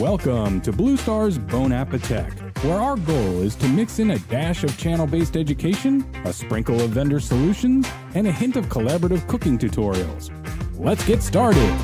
Welcome to BlueStar's Bon AppeTech, where our goal is to mix in a dash of channel-based education, a sprinkle of vendor solutions, and a hint of collaborative cooking tutorials. Let's get started.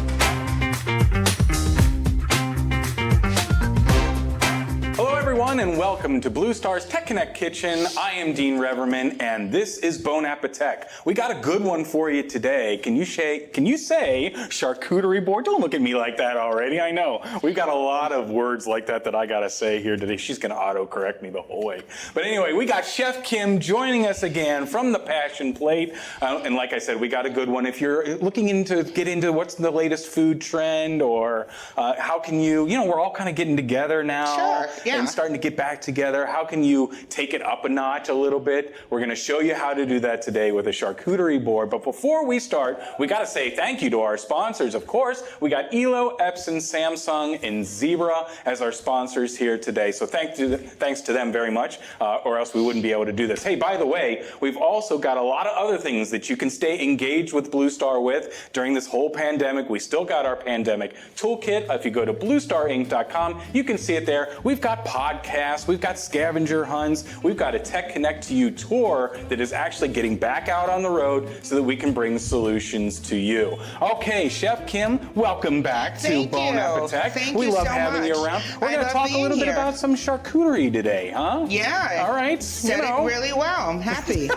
And welcome to BlueStar's Tech Connect Kitchen. I am Dean Reverman, and this is Bon AppeTech. We got a good one for you today. Can you say charcuterie board? Don't look at me like that already. I know we've got a lot of words like that I gotta say here today. She's gonna auto-correct me the whole way. But anyway, we got Chef Kim joining us again from the Passion Plate, and like I said, we got a good one. If you're looking to get into what's the latest food trend, or how can you know, we're all kind of getting together now, sure, yeah, and starting to get back together. How can you take it up a notch a little bit? We're going to show you how to do that today with a charcuterie board. But before we start, we got to say thank you to our sponsors. Of course, we got Elo, Epson, Samsung, and Zebra as our sponsors here today. So thanks to them very much, or else we wouldn't be able to do this. Hey, by the way, we've also got a lot of other things that you can stay engaged with Blue Star with during this whole pandemic. We still got our pandemic toolkit. If you go to bluestarinc.com, you can see it there. We've got podcasts, we've got scavenger hunts, we've got a Tech Connect to You tour that is actually getting back out on the road so that we can bring solutions to you. Okay, Chef Kim, welcome back to Bon AppeTech. We love having you around. We're going to talk a little bit about some charcuterie today, huh? Yeah. All right. Said it really well. I'm happy.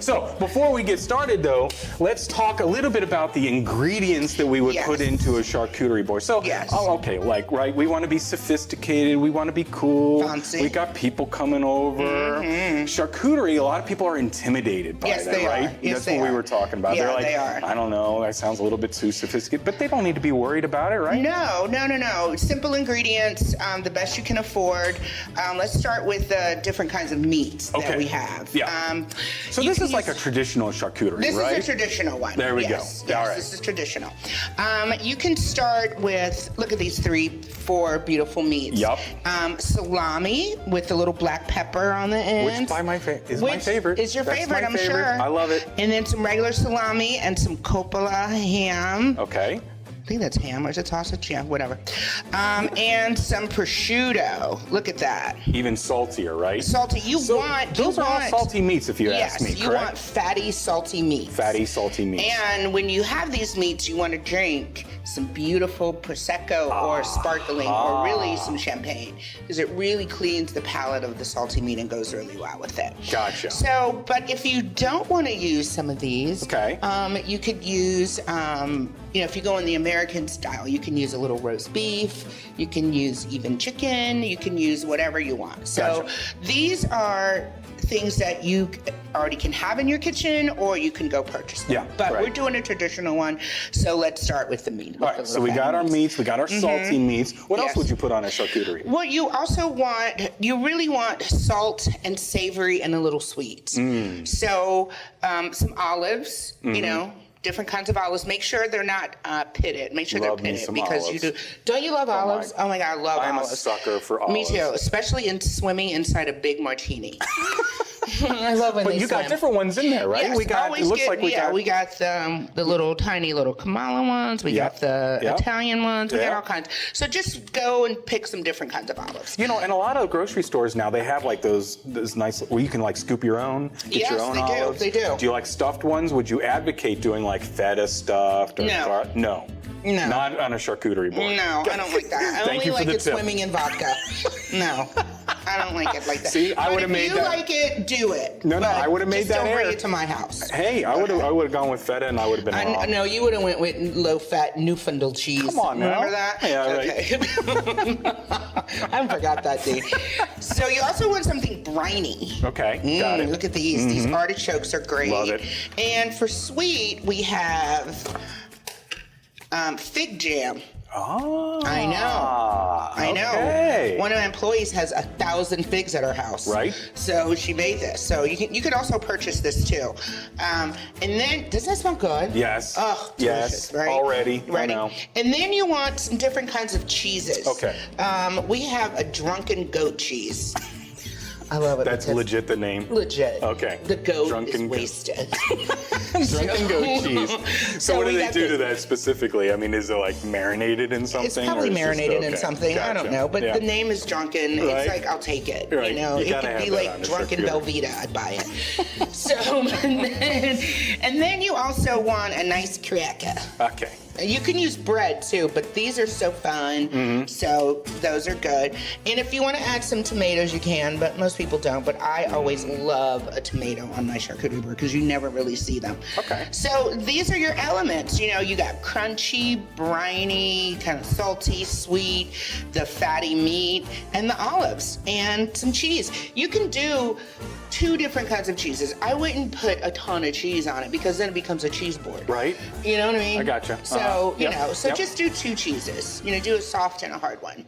So before we get started though, let's talk a little bit about the ingredients that we would put into a charcuterie board. So, okay, right, we want to be sophisticated, we want to be cool, fancy. We got people coming over. Charcuterie, a lot of people are intimidated by that, right? Yes, that's what we were talking about. Yeah, They're like, they are. I don't know, that sounds a little bit too sophisticated, but they don't need to be worried about it, right? No. Simple ingredients, the best you can afford. Let's start with the different kinds of meats that we have. Yeah. So this is like a traditional charcuterie, this right? This is a traditional one. There we go. Yes, all right. This is traditional. You can start with, look at these 4 beautiful meats. Yep. Salami with a little black pepper on the end. Which my favorite. Is your favorite, I'm sure. I love it. And then some regular salami and some coppola ham. Okay. I think that's ham, or is it sausage? Yeah, whatever. And some prosciutto. Look at that. Even saltier, right? Salty. Those are all salty meats, if you ask me, correct? Yes, you want fatty, salty meats. Fatty, salty meats. And when you have these meats, you want to drink some beautiful Prosecco or sparkling or really some champagne, because it really cleans the palate of the salty meat and goes really well with it. Gotcha. So, but if you don't want to use some of these, you could use, if you go in the American style, you can use a little roast beef, you can use even chicken, you can use whatever you want. So these are things that you already can have in your kitchen, or you can go purchase them. Yeah, but we're doing a traditional one, so let's start with the meat. All right, so we got our meats, we got our salty meats. What else would you put on a charcuterie? Well, you really want salt and savory and a little sweet. So some olives, different kinds of olives. Make sure they're not pitted. Make sure they're pitted, because olives. You do. Don't you love olives? Oh my God, I love olives. I'm a sucker for olives. Me too, especially in swimming inside a big martini. I love when But you got different ones in there, right? Yes, we got the little tiny little Kamala ones. We got the Italian ones. We got all kinds. So just go and pick some different kinds of olives. And a lot of grocery stores now, they have like those nice, where you can like scoop your own, get your own olives. They do. Do you like stuffed ones? Would you advocate doing like feta stuffed? Or No. No. Not on a charcuterie board. No, I don't like that. I only like it swimming in vodka. No, I don't like it like that. See, I would have made that. If you like it, do it. No, I would have made that. Just don't bring it to my house. Hey, I would have gone with feta, and I would have been wrong. No, you would have went with low-fat Newfoundland cheese. Come on now. Remember that? Yeah, okay. I haven't forgot that, Dee. So you also want something briny. Okay, got it. Look at these. These artichokes are great. Love it. And for sweet, we have fig jam. Oh, I know. Okay. One of my employees has 1,000 figs at her house. Right. So she made this. So you could also purchase this too. And then, doesn't that smell good? Yes. Oh, delicious, right? Already. Ready. I know. And then you want some different kinds of cheeses. Okay. We have a drunken goat cheese. I love it. That's legit the name? Legit. Okay. The goat Drunken is wasted. Drunken goat cheese. So what do they do to that specifically? I mean, is it like marinated in something? It's probably marinated in something. Gotcha. I don't know. But the name is Drunken. Right. It's like, I'll take it. Right. You know, You it gotta could have be that like on a Drunken charcuterie. Velveeta. I'd buy it. So, and then you also want a nice cracker. Okay. You can use bread too, but these are so fun, so those are good. And if you want to add some tomatoes, you can, but most people don't. But I always love a tomato on my charcuterie board because you never really see them. Okay. So these are your elements. You know, you got crunchy, briny, kind of salty, sweet, the fatty meat, and the olives, and some cheese. You can do 2 different kinds of cheeses. I wouldn't put a ton of cheese on it because then it becomes a cheese board. Right. You know what I mean? I gotcha. So, you Yep. know, so Yep. just do 2 cheeses. You know, do a soft and a hard one.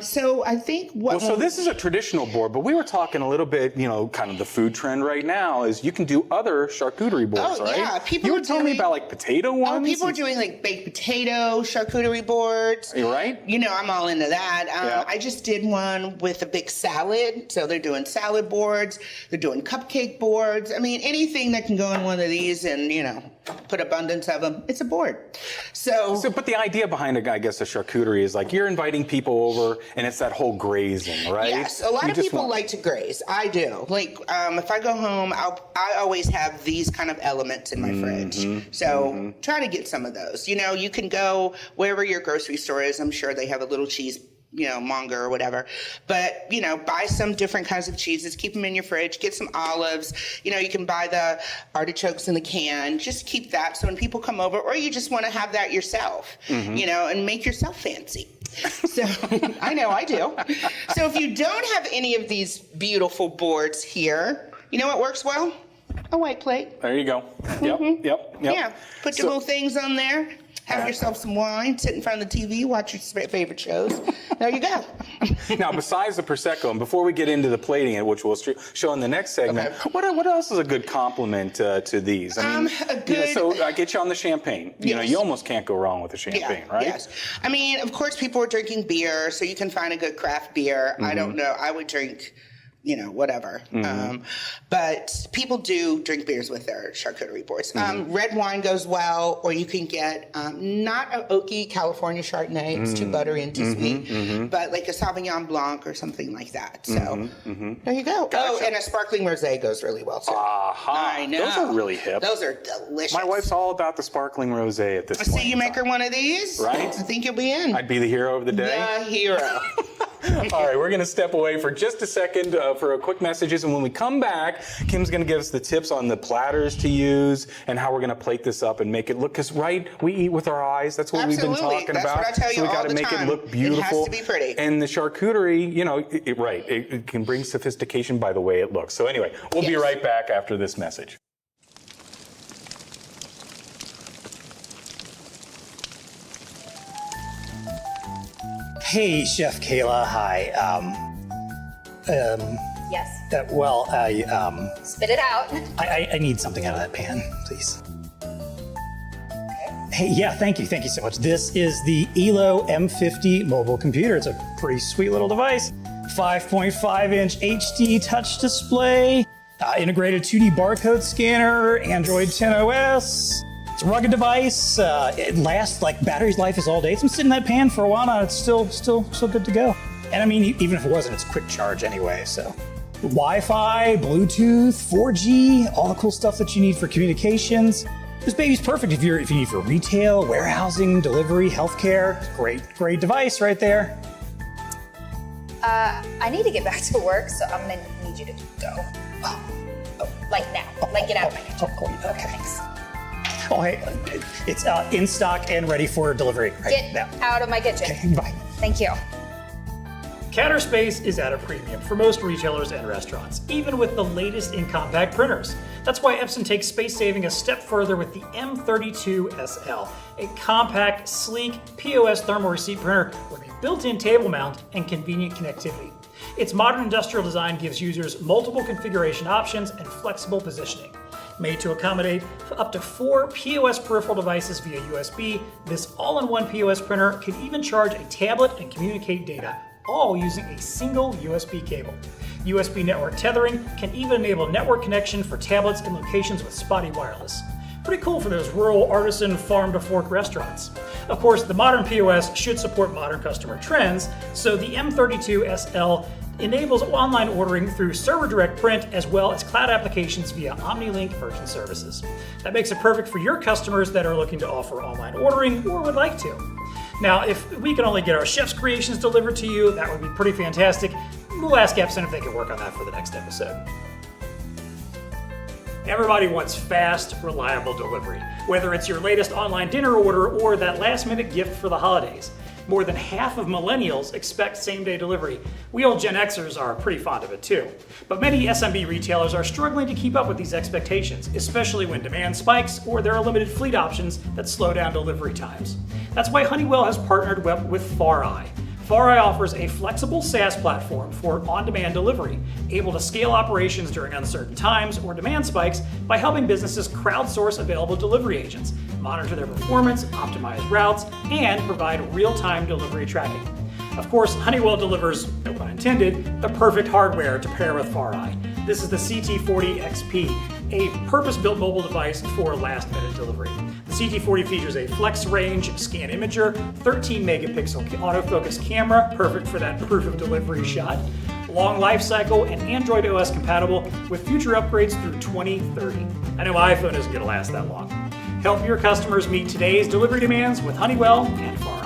So I think what... Well, so this is a traditional board, but we were talking a little bit, you know, kind of the food trend right now is you can do other charcuterie boards, Oh, right? yeah. People you are were telling me doing- about like potato ones. Oh, people are doing like baked potato charcuterie boards. You're right. You know, I'm all into that. Yeah. I just did one with a big salad. So they're doing salad boards. They're doing cupcake boards. I mean, anything that can go in one of these and, you know, put abundance of them, it's a board. So But the idea behind I guess a charcuterie is like you're inviting people over and it's that whole grazing, right? yes, a lot You of just people want- like to graze. I do. Like, if I go home, I always have these kind of elements in my fridge. So try to get some of those. You know, you can go wherever your grocery store is. I'm sure they have a little cheese, you know, monger or whatever. But, you know, buy some different kinds of cheeses, keep them in your fridge, get some olives. You know, you can buy the artichokes in the can. Just keep that so when people come over, or you just want to have that yourself, you know, and make yourself fancy. So, I know I do. So if you don't have any of these beautiful boards here, you know what works well? A white plate. There you go. Yep. Yeah, put your little things on there. Have yourself some wine, sit in front of the TV, watch your favorite shows. There you go. Now, besides the Prosecco, and before we get into the plating, which we'll show in the next segment, what else is a good complement to these? I mean, so I get you on the champagne. You know, you almost can't go wrong with the champagne, right? Yes. I mean, of course, people are drinking beer, so you can find a good craft beer. I don't know. I would drink, you know, whatever. But people do drink beers with their charcuterie boards. Red wine goes well, or you can get not an oaky California Chardonnay. It's too buttery and too sweet, but like a Sauvignon Blanc or something like that. So there you go. Gotcha. Oh, and a sparkling rosé goes really well too. Aha. I know. Those are really hip. Those are delicious. My wife's all about the sparkling rosé at this I point. see you make her one of these. Right? I think you'll be in. I'd be the hero of the day. The hero. All right, we're going to step away for just a second for a quick messages, and when we come back, Kim's going to give us the tips on the platters to use and how we're going to plate this up and make it look, because right, we eat with our eyes. That's what we've been talking That's about. what I tell you so we all got to the make time. it look beautiful. It has to be pretty. And the charcuterie, you know, it can bring sophistication by the way it looks. So anyway, we'll be right back after this message. Hey, Chef Kayla. Hi. Yes. Well, Spit it out. I need something out of that pan, please. Hey, yeah, thank you so much. This is the ELO M50 mobile computer. It's a pretty sweet little device. 5.5-inch HD touch display, integrated 2D barcode scanner, Android 10 OS. It's a rugged device. It lasts, like, battery's life is all day. It's been sitting in that pan for a while now. It's still good to go. And I mean, even if it wasn't, it's quick charge anyway, so. Wi-Fi, Bluetooth, 4G, all the cool stuff that you need for communications. This baby's perfect if you need for retail, warehousing, delivery, healthcare. Great device right there. I need to get back to work, so I'm gonna need you to go. Like now. Like get out of my kitchen. Okay. Thanks. Oh, hey, it's in stock and ready for delivery right Get now. out of my kitchen. Okay, bye. Thank you. Counter space is at a premium for most retailers and restaurants, even with the latest in compact printers. That's why Epson takes space saving a step further with the M32 SL, a compact, sleek POS thermal receipt printer with a built-in table mount and convenient connectivity. Its modern industrial design gives users multiple configuration options and flexible positioning. Made to accommodate up to 4 POS peripheral devices via USB, this all-in-one POS printer can even charge a tablet and communicate data all using a single USB cable. USB network tethering can even enable network connection for tablets in locations with spotty wireless. Pretty cool for those rural, artisan, farm-to-fork restaurants. Of course, the modern POS should support modern customer trends, so the M32SL enables online ordering through server direct print as well as cloud applications via OmniLink merchant services. That makes it perfect for your customers that are looking to offer online ordering or would like to. Now, if we can only get our chef's creations delivered to you, that would be pretty fantastic. We'll ask Epson if they can work on that for the next episode. Everybody wants fast, reliable delivery, whether it's your latest online dinner order or that last-minute gift for the holidays. More than half of millennials expect same-day delivery. We old Gen Xers are pretty fond of it too. But many SMB retailers are struggling to keep up with these expectations, especially when demand spikes or there are limited fleet options that slow down delivery times. That's why Honeywell has partnered with FarEye. FarEye offers a flexible SaaS platform for on-demand delivery, able to scale operations during uncertain times or demand spikes by helping businesses crowdsource available delivery agents, monitor their performance, optimize routes, and provide real-time delivery tracking. Of course, Honeywell delivers, no pun intended, the perfect hardware to pair with FarEye. This is the CT40XP, a purpose-built mobile device for last-minute delivery. The CT40 features a flex range scan imager, 13 megapixel autofocus camera, perfect for that proof of delivery shot, long life cycle, and Android OS compatible with future upgrades through 2030. I know my iPhone isn't going to last that long. Help your customers meet today's delivery demands with Honeywell and FarEye.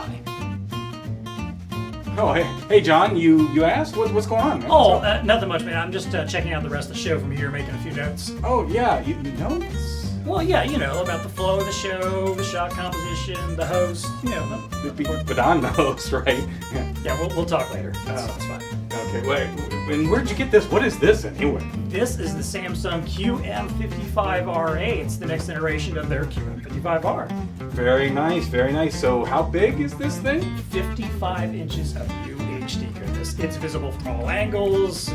Oh, hey, John, you asked? What's going on, man? Oh, nothing much, man. I'm just checking out the rest of the show from here, making a few notes. Oh, yeah, you notes? Well, yeah, you know, about the flow of the show, the shot composition, the host, you know. But I'm the host, right? Yeah, we'll talk later. That's fine. Okay, wait, and where'd you get this? What is this, anyway? This is the Samsung QM55RA. It's the next iteration of their QM55R. Very nice, very nice. So how big is this thing? 55 inches of UHD goodness. It's visible from all angles,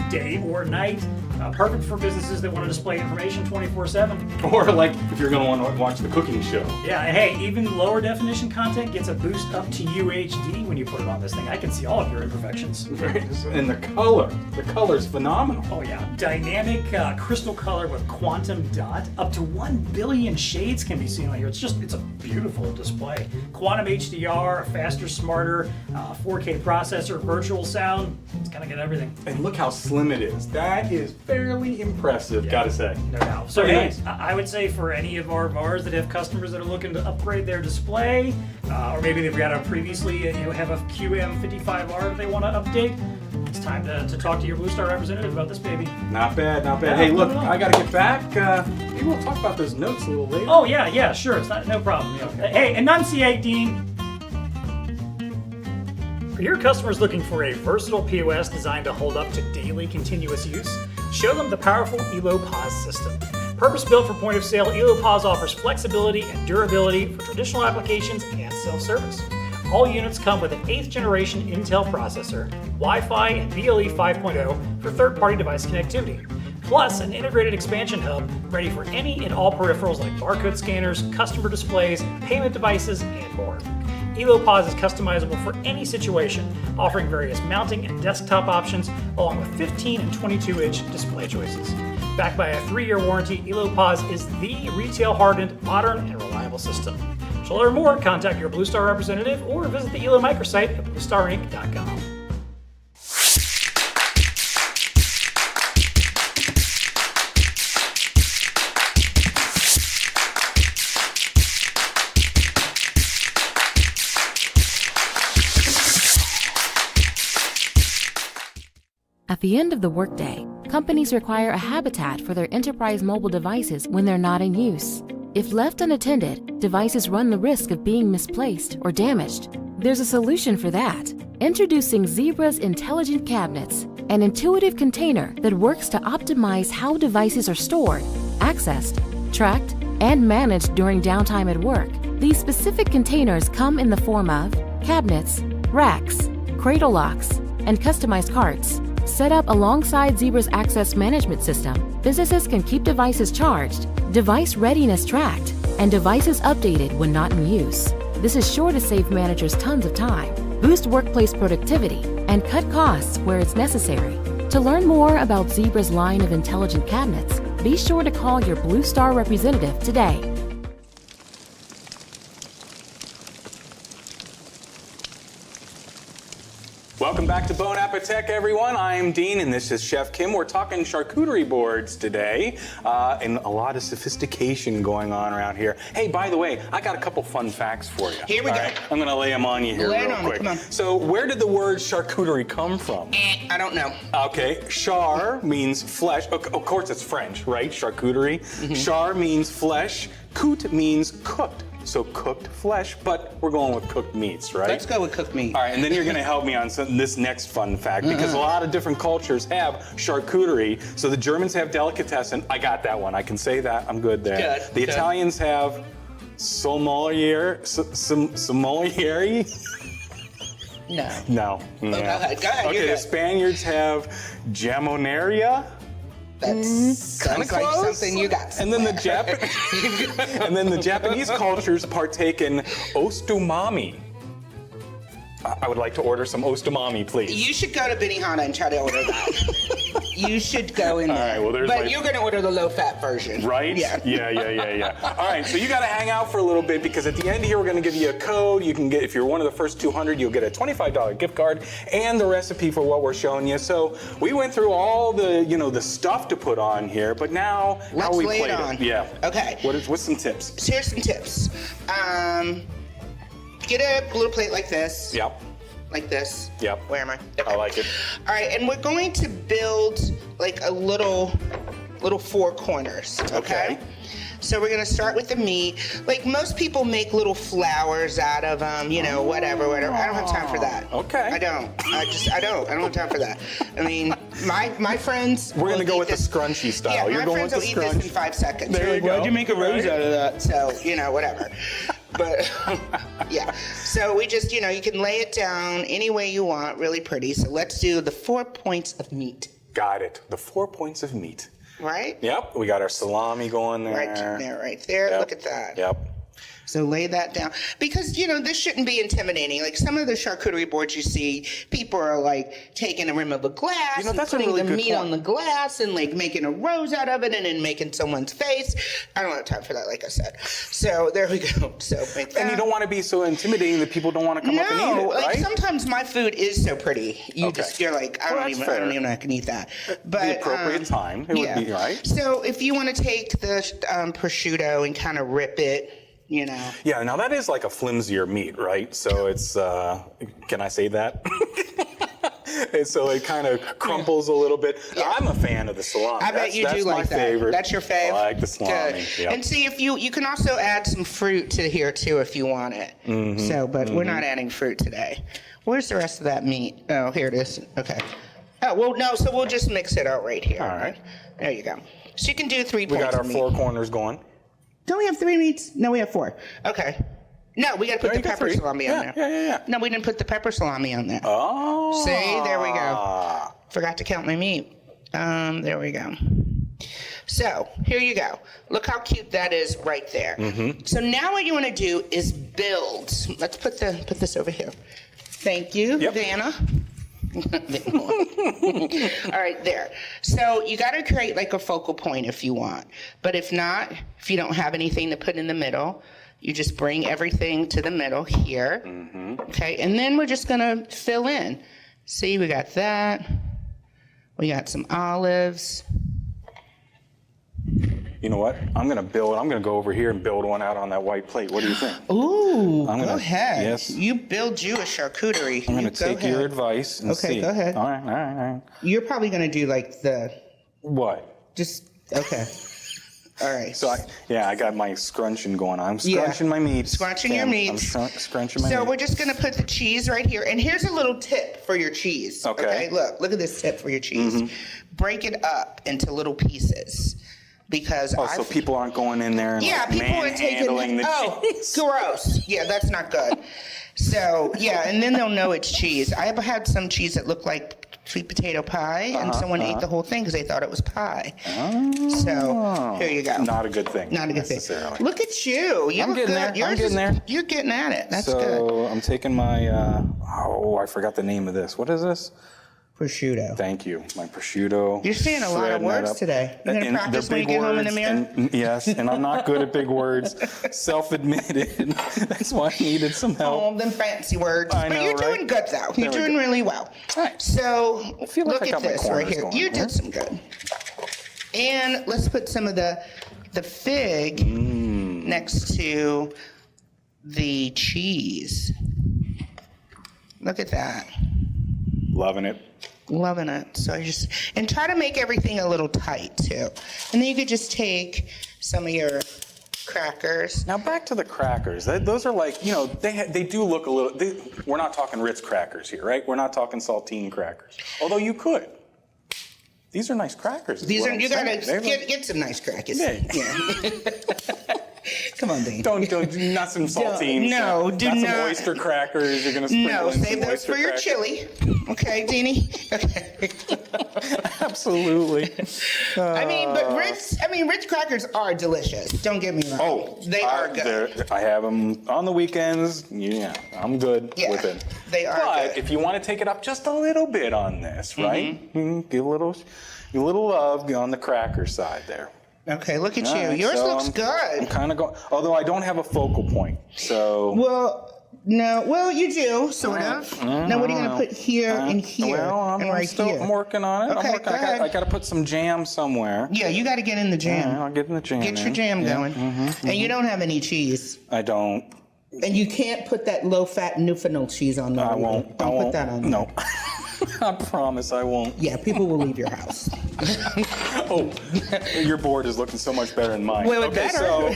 day or night. Perfect for businesses that want to display information 24/7. Or like if you're going to want to watch the cooking show. Yeah, and hey, even lower definition content gets a boost up to UHD when you put it on this thing. I can see all of your imperfections. And the color's phenomenal. Oh yeah, dynamic crystal color with quantum dot. Up to 1 billion shades can be seen on here. It's a beautiful display. Quantum HDR, faster, smarter, 4K processor, virtual sound. It's gonna get everything. And look how slim it is. That is fairly impressive, gotta say. No doubt. So Very hey, nice. I would say for any of our VARs that have customers that are looking to upgrade their display, or maybe they've got a previously have a QM55R that they want to update, it's time to talk to your BlueStar representative about this baby. Not bad, not bad. Yeah, Hey, look, no. I gotta get back. Maybe we'll talk about those notes a little later. Oh yeah, sure. It's no problem. Hey, enunciate, Dean. For your customers looking for a versatile POS designed to hold up to daily continuous use, show them the powerful ELO POS system. Purpose-built for point-of-sale, ELO POS offers flexibility and durability for traditional applications and self-service. All units come with an 8th generation Intel processor, Wi-Fi, and BLE 5.0 for third-party device connectivity, plus an integrated expansion hub ready for any and all peripherals like barcode scanners, customer displays, payment devices, and more. ELO POS is customizable for any situation, offering various mounting and desktop options, along with 15 and 22-inch display choices. Backed by a 3-year warranty, ELO POS is the retail-hardened, modern, and reliable system. To learn more, contact your BlueStar representative or visit the ELO microsite at bluestarinc.com. At the end of the workday, companies require a habitat for their enterprise mobile devices when they're not in use. If left unattended, devices run the risk of being misplaced or damaged. There's a solution for that. Introducing Zebra's Intelligent Cabinets, an intuitive container that works to optimize how devices are stored, accessed, tracked, and managed during downtime at work. These specific containers come in the form of cabinets, racks, cradle locks, and customized carts. Set up alongside Zebra's access management system, businesses can keep devices charged, device readiness tracked, and devices updated when not in use. This is sure to save managers tons of time, boost workplace productivity, and cut costs where it's necessary. To learn more about Zebra's line of intelligent cabinets, be sure to call your Blue Star representative today. Welcome back to Bon AppeTech, everyone. I am Dean, and this is Chef Kim. We're talking charcuterie boards today, and a lot of sophistication going on around here. Hey, by the way, I got a couple fun facts for you. Here we go. Right? I'm going to lay them on you here Lay it real on me, quick. come on. So, where did the word charcuterie come from? I don't know. Okay, char means flesh. Of course, it's French, right? Charcuterie. Char means flesh. Coute means cooked. So cooked flesh, but we're going with cooked meats, right? Let's go with cooked meat. All right, and then you're going to help me on this next fun fact, because a lot of different cultures have charcuterie. So the Germans have delicatessen. I got that one. I can say that. I'm good there. Good, The good. Italians have sommelier. Sommelier? No. No. Go ahead, Okay, you're the good. Spaniards have jamoneria. That sounds like close. something you got. And then the Japanese cultures partake in ostomami. I would like to order some ostomami, please. You should go to Benihana and try to order that. You should go in there. All right, well, there's but my- you're going to order the low-fat version. Right? Yeah. Yeah. All right, so you got to hang out for a little bit, because at the end here we're going to give you a code. You can get, if you're one of the first 200, you'll get a $25 gift card and the recipe for what we're showing you. So we went through all the, the stuff to put on here, but now how Let's we lay it played on. Yeah. Okay. What's some tips? So here's some tips. Get a little plate like this. Yep. Like this. Yep. Where am I? I like it. All right, and we're going to build like a little four corners. Okay. So we're gonna start with the meat. Like most people make little flowers out of them, whatever. I don't have time for that. Okay. I don't. I don't have time for that. I mean, my friends. We're gonna will go eat with the this- scrunchy style. Yeah, You're my going friends with will the eat this scrunch. in 5 seconds. There They're you like, go. why'd you make a rose Right. out of that? So whatever. But yeah. So we just, you can lay it down any way you want, really pretty. So let's do the 4 points of meat. Got it. The 4 points of meat. Right? Yep. We got our salami going there. Right there. Yep. Look at that. Yep. So lay that down. Because, this shouldn't be intimidating. Like some of the charcuterie boards you see, people are like taking a rim of a glass and that's a putting really the good meat point. on the glass and like making a rose out of it and then making someone's face. I don't have time for that, like I said. So there we go. So make that. And you don't want to be so intimidating that people don't want to come up and eat it, like right? sometimes my food is so pretty. You're like, I Well, don't that's even fair. know I can eat that. But The appropriate time, it would be right. So if you want to take the prosciutto and kind of rip it, Yeah, now that is like a flimsier meat, right? So it's, can I say that? And so it kind of crumples a little bit. Yeah. I'm a fan of the salami. I bet you do like my that. favorite. That's your fave? I like the salami. Good. Yep. And see, if you can also add some fruit to here too if you want it. So, but we're not adding fruit today. Where's the rest of that meat? Oh, here it is. Okay. Oh, well, no, so we'll just mix it out right here. All right. There you go. So you can do 3 We points got our of meat. 4 corners going. Don't we have 3 meats? No, we have 4. Okay. No, we got to put There the you go, pepper 3. salami on there. Yeah. No, we didn't put the pepper salami on there. Oh. See, there we go. Forgot to count my meat. There we go. So here you go. Look how cute that is right there. So now what you want to do is build. Let's put this over here. Thank you, Yep. Vanna. All right, there. So you got to create like a focal point if you want. But if not, if you don't have anything to put in the middle, you just bring everything to the middle here. Okay, and then we're just gonna fill in. See, we got that. We got some olives. You know what? I'm going to go over here and build one out on that white plate. What do you think? Ooh, I'm go gonna- ahead. yes. You build you a charcuterie. I'm going You to take go your ahead. advice and Okay, see. go ahead. All right. You're probably gonna do like What? just okay. All right. So I got my scrunching going on. I'm scrunching my meat. Scrunching your meats. I'm scrunching my So meat. we're just gonna put the cheese right here. And here's a little tip for your cheese. Okay. Look at this tip for your cheese. Break it up into little pieces. Because so people aren't going in there and people are taking manhandling the oh, cheese. gross. Yeah, that's not good. So, yeah, and then they'll know it's cheese. I have had some cheese that looked like sweet potato pie, and someone ate the whole thing because they thought it was pie. So, here you go. Not a good thing. Not a good thing. necessarily. Look at you. You I'm look getting good. there. I'm getting there. You're getting at it. That's so good. I'm taking my, I forgot the name of this. What is this? Prosciutto. Thank you. My prosciutto. You're saying a lot of shredding that words up. today. You're going to And practice they're when you big get home in the words, mirror? and yes, and I'm not good at big words. Self-admitted. That's why I needed some help. All them fancy words. I But know, you're right? doing good, though. You're There we doing go. really well. Right. So, I feel like look I at got my this right corners here. going You here. did some good. And let's put some of the fig next to the cheese. Look at that. Loving it. Loving it. So and try to make everything a little tight too. And then you could just take some of your crackers. Now back to the crackers. Those are like, they do look a little, we're not talking Ritz crackers here, right? We're not talking saltine crackers. Although you could. These are nice crackers. You gotta get some nice crackers. Yeah. Come on, Dean. Don't not some saltines. No, do not. not. Some oyster crackers. You're gonna sprinkle No, in save some those oyster for your crackers. chili. Okay, Deanie? Okay. Absolutely. I mean, Ritz crackers are delicious. Don't get me wrong. Oh, they are good. I have them on the weekends. Yeah, I'm good Yeah, with it. they are But good. if you want to take it up just a little bit on this, right? Give a little love on the cracker side there. Okay, look at All you. right, Yours so looks I'm good. kind of going, although I don't have a focal point, so. Well, you do, sort of. Now, what are you going to put here and here Well, and right here? I'm working on it. Okay, go ahead. I got to put some jam somewhere. Yeah, you got to get in the jam. Yeah, I'll get in the jam. Get your in. jam Yeah. going. And you don't have any cheese. I don't. And you can't put that low-fat Newfoundland cheese on there. I either. won't. Don't put that on there. No. I promise I won't. Yeah, people will leave your house. Oh, your board is looking so much better than mine. Well, it okay, better. so.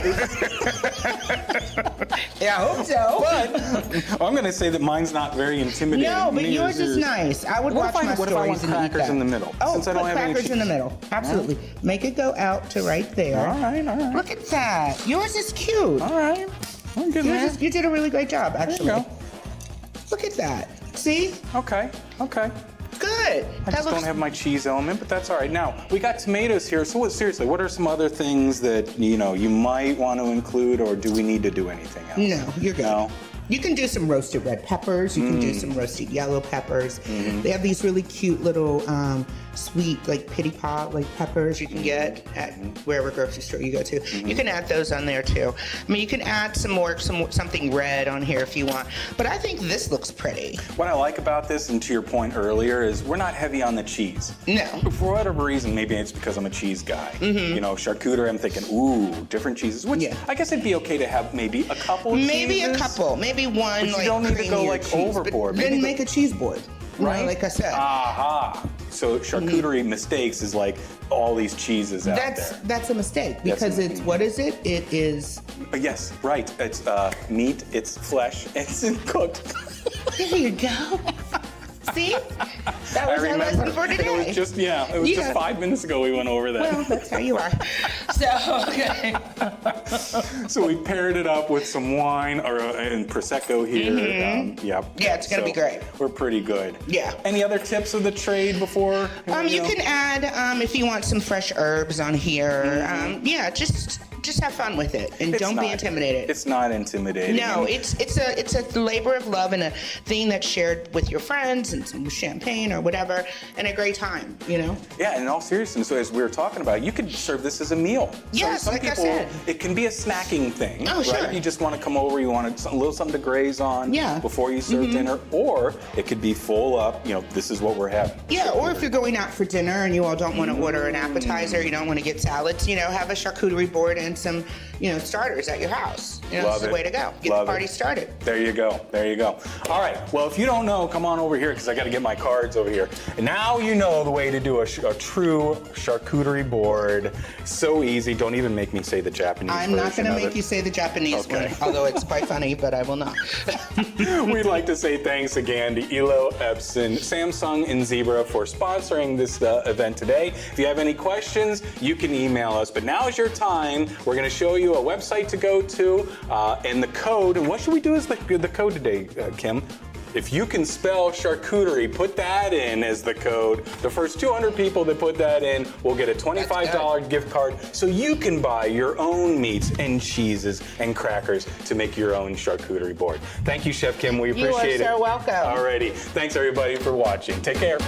Yeah, I hope so. But I'm going to say that mine's not very intimidating. No, but yours is yours. nice. I would What watch if I- my what if I stories want and eat crackers that. in the middle, Oh, since I don't put have any crackers in the cheese? middle. Absolutely. Make it go out to right there. All right. Look at that. Yours is cute. All right. I'm getting there. You did a really great job, actually. There you go. Look at that. See? Okay. Good. I just don't have my cheese element, but that's all right. Now, we got tomatoes here. So seriously, what are some other things that, you might want to include, or do we need to do anything else? No, you're good. No? You can do some roasted red peppers. You can do some roasted yellow peppers. They have these really cute little sweet, like pity pot, like peppers you can get at wherever grocery store you go to. You can add those on there too. I mean, you can add something red on here if you want. But I think this looks pretty. What I like about this, and to your point earlier, is we're not heavy on the cheese. No. For whatever reason, maybe it's because I'm a cheese guy. Charcuterie, I'm thinking, ooh, different cheeses. Which I guess it'd be okay to have maybe a couple of Maybe cheeses. a couple. Maybe one. But you don't need to go like cheese, overboard. But then make a cheese board. Right? Like I said. Aha. So charcuterie mistakes is like all these cheeses out there. That's a mistake because it's what is it? It is. Yes, right. It's meat. It's flesh. It's cooked. There you go. See? That was our lesson for today. It was just just 5 minutes ago we went over that. Well, that's how you are. So, okay. So we paired it up with some wine and Prosecco here. Yeah, it's going to be great. We're pretty good. Yeah. Any other tips of the trade before? You can add, if you want some fresh herbs on here. Just have fun with it and don't be intimidated. It's not intimidating. No, it's a labor of love and a thing that's shared with your friends and some champagne or whatever and a great time, Yeah, and in all seriousness, so as we were talking about, you could serve this as a meal. Yes, some like I people, said. It can be a snacking thing, Oh, right? sure. You just want to come over, you want a little something to graze on before you serve dinner, or it could be full up, this is what we're having. Yeah, or if you're going out for dinner and you all don't want to order an appetizer, you don't want to get salads, have a charcuterie board and some, starters at your house. It's the way to go. Get the party started. There you go. All right. Well, if you don't know, come on over here because I got to get my cards over here. And now you know the way to do a true charcuterie board. So easy. Don't even make me say the Japanese I'm not going to version of make you say the Japanese Okay. one, although it's quite funny, but I will not. We'd like to say thanks again to Elo, Epson, Samsung, and Zebra for sponsoring this event today. If you have any questions, you can email us. But now is your time. We're going to show you you a website to go to and the code. And what should we do as the code today, Kim? If you can spell charcuterie, put that in as the code. The first 200 people that put that in will get a $25 gift card so you can buy your own meats and cheeses and crackers to make your own charcuterie board. Thank you, Chef Kim. We appreciate it. You are so welcome. Alrighty. Thanks, everybody, for watching. Take care.